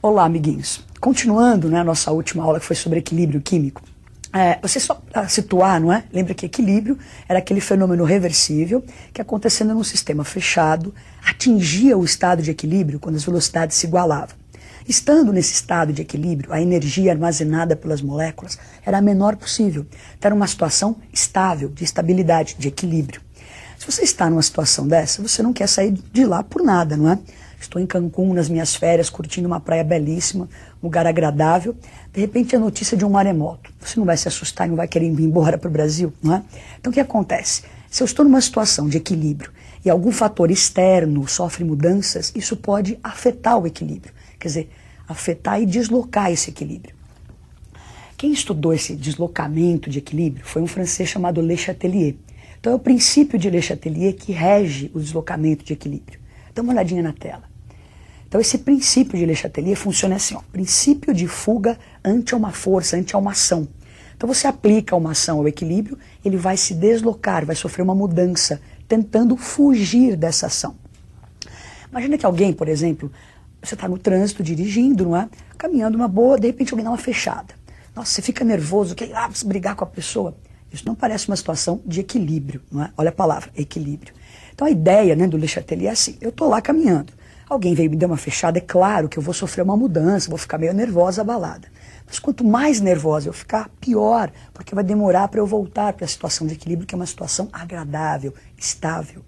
Olá, amiguinhos. Continuando, né, a nossa última aula que foi sobre equilíbrio químico. Você só para situar, não é? Lembra que equilíbrio era aquele fenômeno reversível que, acontecendo num sistema fechado, atingia o estado de equilíbrio quando as velocidades se igualavam. Estando nesse estado de equilíbrio, a energia armazenada pelas moléculas era a menor possível. Então, era uma situação estável, de estabilidade, de equilíbrio. Se você está numa situação dessa, você não quer sair de lá por nada, não é? Estou em Cancún nas minhas férias, curtindo uma praia belíssima, um lugar agradável. De repente, a notícia de um maremoto. Você não vai se assustar e não vai querer ir embora para o Brasil, não é? Então, o que acontece? Se eu estou numa situação de equilíbrio e algum fator externo sofre mudanças, isso pode afetar o equilíbrio. Quer dizer, afetar e deslocar esse equilíbrio. Quem estudou esse deslocamento de equilíbrio foi um francês chamado Le Chatelier. Então, é o princípio de Le Chatelier que rege o deslocamento de equilíbrio. Dá uma olhadinha na tela. Então, esse princípio de Le Chatelier funciona assim, ó, princípio de fuga ante uma força, ante uma ação. Então, você aplica uma ação ao equilíbrio, ele vai se deslocar, vai sofrer uma mudança, tentando fugir dessa ação. Imagina que alguém, por exemplo, você está no trânsito, dirigindo, não é? Caminhando uma boa, de repente alguém dá uma fechada. Nossa, você fica nervoso, quer brigar com a pessoa. Isso não parece uma situação de equilíbrio, não é? Olha a palavra, equilíbrio. Então, a ideia, né, do Le Chatelier é assim, eu estou lá caminhando. Alguém veio me dar uma fechada, é claro que eu vou sofrer uma mudança, vou ficar meio nervosa, abalada. Mas quanto mais nervosa eu ficar, pior, porque vai demorar para eu voltar para a situação de equilíbrio, que é uma situação agradável, estável.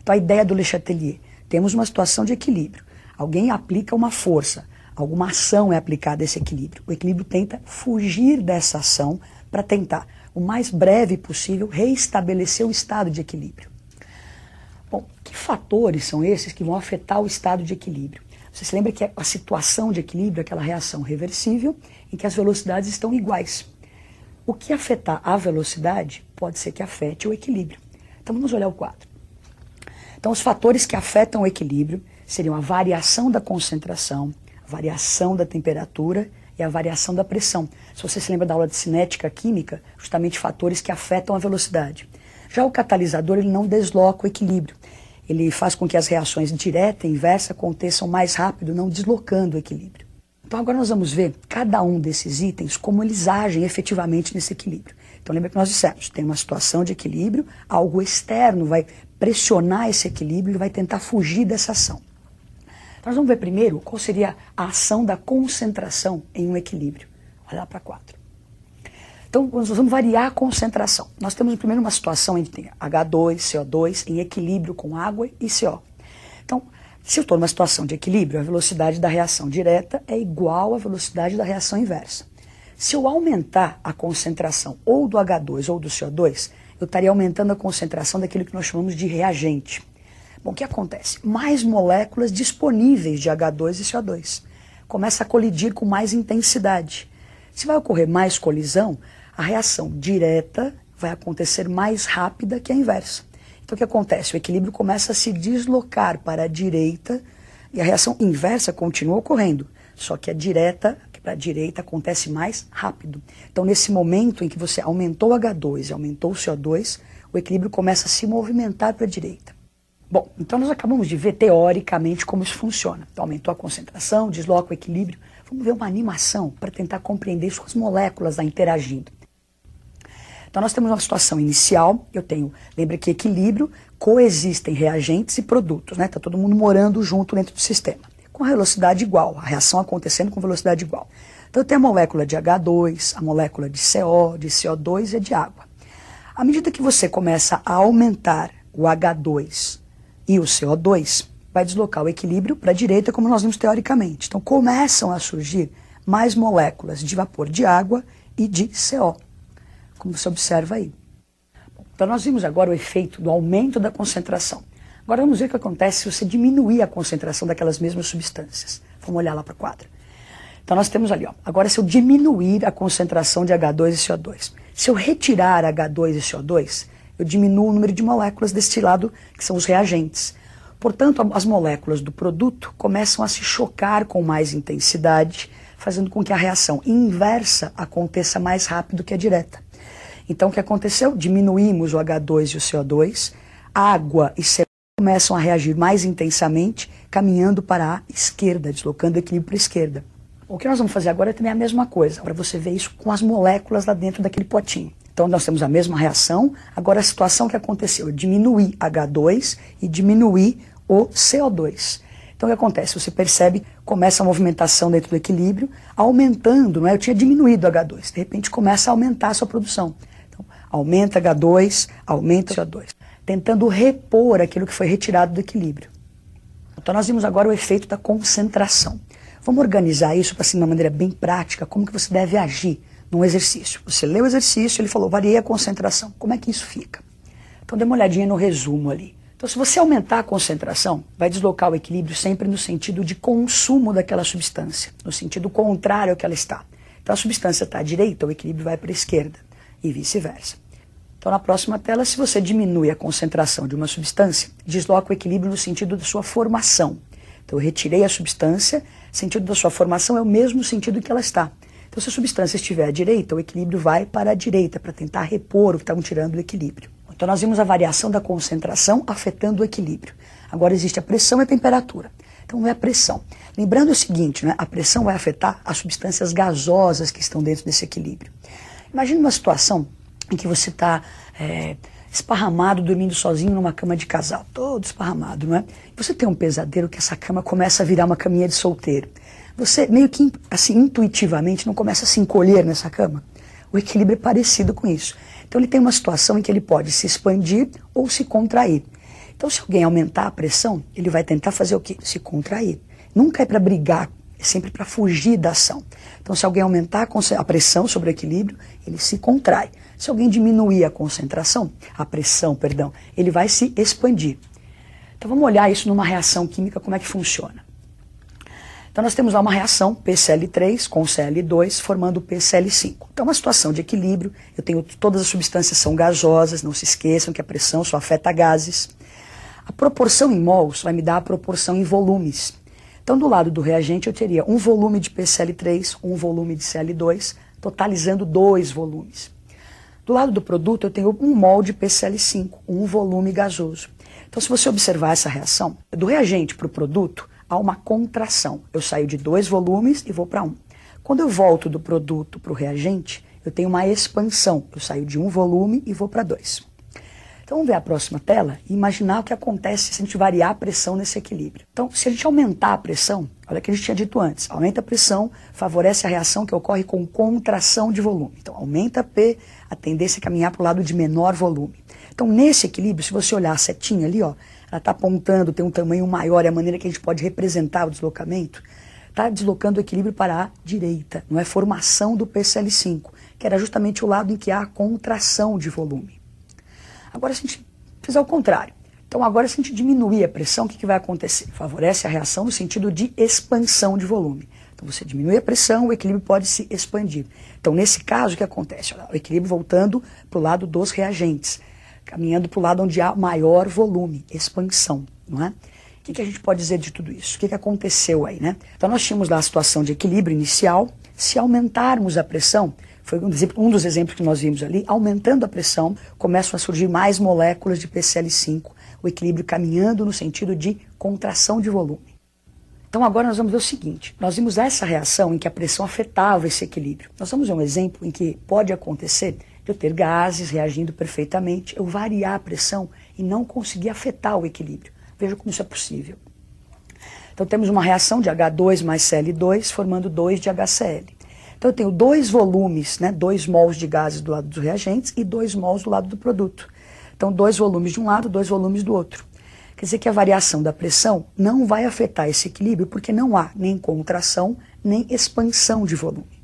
Então a ideia do Le Chatelier, temos uma situação de equilíbrio. Alguém aplica uma força, alguma ação é aplicada a esse equilíbrio. O equilíbrio tenta fugir dessa ação para tentar, o mais breve possível, reestabelecer o estado de equilíbrio. Bom, que fatores são esses que vão afetar o estado de equilíbrio? Você se lembra que a situação de equilíbrio é aquela reação reversível em que as velocidades estão iguais. O que afetar a velocidade pode ser que afete o equilíbrio. Então vamos olhar o quadro. Então os fatores que afetam o equilíbrio seriam a variação da concentração, a variação da temperatura e a variação da pressão. Se você se lembra da aula de cinética química, justamente fatores que afetam a velocidade. Já o catalisador, ele não desloca o equilíbrio. Ele faz com que as reações direta e inversa aconteçam mais rápido, não deslocando o equilíbrio. Então agora nós vamos ver cada um desses itens, como eles agem efetivamente nesse equilíbrio. Então lembra que nós dissemos, tem uma situação de equilíbrio, algo externo vai pressionar esse equilíbrio e vai tentar fugir dessa ação. Então nós vamos ver primeiro qual seria a ação da concentração em um equilíbrio. Olha lá para 4. Então, nós vamos variar a concentração. Nós temos primeiro uma situação em que tem H2, CO2 em equilíbrio com água e CO. Então, se eu estou numa situação de equilíbrio, a velocidade da reação direta é igual à velocidade da reação inversa. Se eu aumentar a concentração ou do H2 ou do CO2, eu estaria aumentando a concentração daquilo que nós chamamos de reagente. Bom, o que acontece? Mais moléculas disponíveis de H2 e CO2. Começa a colidir com mais intensidade. Se vai ocorrer mais colisão, a reação direta vai acontecer mais rápida que a inversa. Então o que acontece? O equilíbrio começa a se deslocar para a direita e a reação inversa continua ocorrendo, só que a direta, que para a direita acontece mais rápido. Então nesse momento em que você aumentou o H2 e aumentou o CO2, o equilíbrio começa a se movimentar para a direita. Bom, então nós acabamos de ver teoricamente como isso funciona. Então aumentou a concentração, desloca o equilíbrio. Vamos ver uma animação para tentar compreender isso com as moléculas lá interagindo. Então nós temos uma situação inicial, eu tenho, lembra que equilíbrio, coexistem reagentes e produtos, né? Está todo mundo morando junto dentro do sistema, com a velocidade igual, a reação acontecendo com velocidade igual. Então eu tenho a molécula de H2, a molécula de CO, de CO2 e de água. À medida que você começa a aumentar o H2 e o CO2, vai deslocar o equilíbrio para a direita, como nós vimos teoricamente. Então começam a surgir mais moléculas de vapor de água e de CO, como você observa aí. Então nós vimos agora o efeito do aumento da concentração. Agora vamos ver o que acontece se você diminuir a concentração daquelas mesmas substâncias. Vamos olhar lá para o quadro. Então nós temos ali, ó, agora se eu diminuir a concentração de H2 e CO2, se eu retirar H2 e CO2, eu diminuo o número de moléculas deste lado, que são os reagentes. Portanto, as moléculas do produto começam a se chocar com mais intensidade, fazendo com que a reação inversa aconteça mais rápido que a direta. Então, o que aconteceu? Diminuímos o H2 e o CO2, água e CO começam a reagir mais intensamente, caminhando para a esquerda, deslocando o equilíbrio para a esquerda. O que nós vamos fazer agora é também a mesma coisa, para você ver isso com as moléculas lá dentro daquele potinho. Então nós temos a mesma reação, agora a situação que aconteceu, eu diminuí H2 e diminuí o CO2. Então o que acontece? Você percebe, começa a movimentação dentro do equilíbrio, aumentando, não é? Eu tinha diminuído H2, de repente começa a aumentar a sua produção. Então aumenta H2, aumenta CO2, tentando repor aquilo que foi retirado do equilíbrio. Então nós vimos agora o efeito da concentração. Vamos organizar isso para, assim, de uma maneira bem prática, como que você deve agir num exercício. Você lê o exercício, ele falou, variei a concentração. Como é que isso fica? Então dê uma olhadinha no resumo ali. Então se você aumentar a concentração, vai deslocar o equilíbrio sempre no sentido de consumo daquela substância, no sentido contrário ao que ela está. Então a substância está à direita, o equilíbrio vai para a esquerda e vice-versa. Então na próxima tela, se você diminui a concentração de uma substância, desloca o equilíbrio no sentido da sua formação. Então eu retirei a substância, o sentido da sua formação é o mesmo sentido que ela está. Então se a substância estiver à direita, o equilíbrio vai para a direita, para tentar repor o que estavam tirando do equilíbrio. Então nós vimos a variação da concentração afetando o equilíbrio. Agora existe a pressão e a temperatura. Então é a pressão. Lembrando o seguinte, né? A pressão vai afetar as substâncias gasosas que estão dentro desse equilíbrio. Imagine uma situação em que você está esparramado, dormindo sozinho numa cama de casal, todo esparramado, não é? Você tem um pesadelo que essa cama começa a virar uma caminha de solteiro. Você meio que, assim, intuitivamente não começa a se encolher nessa cama. O equilíbrio é parecido com isso. Então ele tem uma situação em que ele pode se expandir ou se contrair. Então se alguém aumentar a pressão, ele vai tentar fazer o quê? Se contrair. Nunca é para brigar, é sempre para fugir da ação. Então se alguém aumentar a pressão sobre o equilíbrio, ele se contrai. Se alguém diminuir a concentração, a pressão, perdão, ele vai se expandir. Então vamos olhar isso numa reação química, como é que funciona. Então nós temos lá uma reação PCl3 com Cl2 formando PCl5. Então uma situação de equilíbrio, eu tenho todas as substâncias são gasosas, não se esqueçam que a pressão só afeta gases. A proporção em mols vai me dar a proporção em volumes. Então do lado do reagente eu teria um volume de PCl3, um volume de Cl2, totalizando 2 volumes. Do lado do produto eu tenho 1 mol de PCl5, um volume gasoso. Então se você observar essa reação, do reagente para o produto há uma contração. Eu saio de 2 volumes e vou para 1. Quando eu volto do produto para o reagente, eu tenho uma expansão. Eu saio de 1 volume e vou para 2. Então vamos ver a próxima tela e imaginar o que acontece se a gente variar a pressão nesse equilíbrio. Então se a gente aumentar a pressão, olha o que a gente tinha dito antes, aumenta a pressão, favorece a reação que ocorre com contração de volume. Então aumenta P, a tendência é caminhar para o lado de menor volume. Então nesse equilíbrio, se você olhar a setinha ali, ó, ela está apontando, tem um tamanho maior, é a maneira que a gente pode representar o deslocamento, está deslocando o equilíbrio para a direita, não é formação do PCl5, que era justamente o lado em que há a contração de volume. Agora se a gente fizer o contrário, então agora se a gente diminuir a pressão, o que vai acontecer? Favorece a reação no sentido de expansão de volume. Então você diminui a pressão, o equilíbrio pode se expandir. Então nesse caso o que acontece? Olha, o equilíbrio voltando para o lado dos reagentes, caminhando para o lado onde há maior volume, expansão, não é? O que a gente pode dizer de tudo isso? O que aconteceu aí, né? Então nós tínhamos lá a situação de equilíbrio inicial, se aumentarmos a pressão, foi um dos exemplos que nós vimos ali, aumentando a pressão, começam a surgir mais moléculas de PCl5, o equilíbrio caminhando no sentido de contração de volume. Então agora nós vamos ver o seguinte, nós vimos essa reação em que a pressão afetava esse equilíbrio. Nós vamos ver um exemplo em que pode acontecer de eu ter gases reagindo perfeitamente, eu variar a pressão e não conseguir afetar o equilíbrio. Veja como isso é possível. Então temos uma reação de H2 mais Cl2 formando 2 de HCl. Então eu tenho 2 volumes, né, 2 mols de gases do lado dos reagentes e 2 mols do lado do produto. Então 2 volumes de um lado, 2 volumes do outro. Quer dizer que a variação da pressão não vai afetar esse equilíbrio porque não há nem contração nem expansão de volume.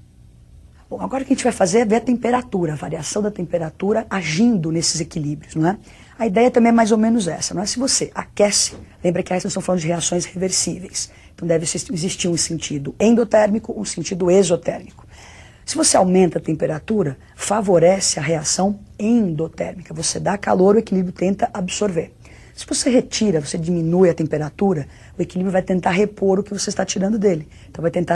Bom, agora o que a gente vai fazer é ver a temperatura, a variação da temperatura agindo nesses equilíbrios, não é? A ideia também é mais ou menos essa, não é? Se você aquece, lembra que nós estamos falando de reações reversíveis, então deve existir um sentido endotérmico, um sentido exotérmico. Se você aumenta a temperatura, favorece a reação endotérmica, você dá calor, o equilíbrio tenta absorver. Se você retira, você diminui a temperatura, o equilíbrio vai tentar repor o que você está tirando dele, então vai tentar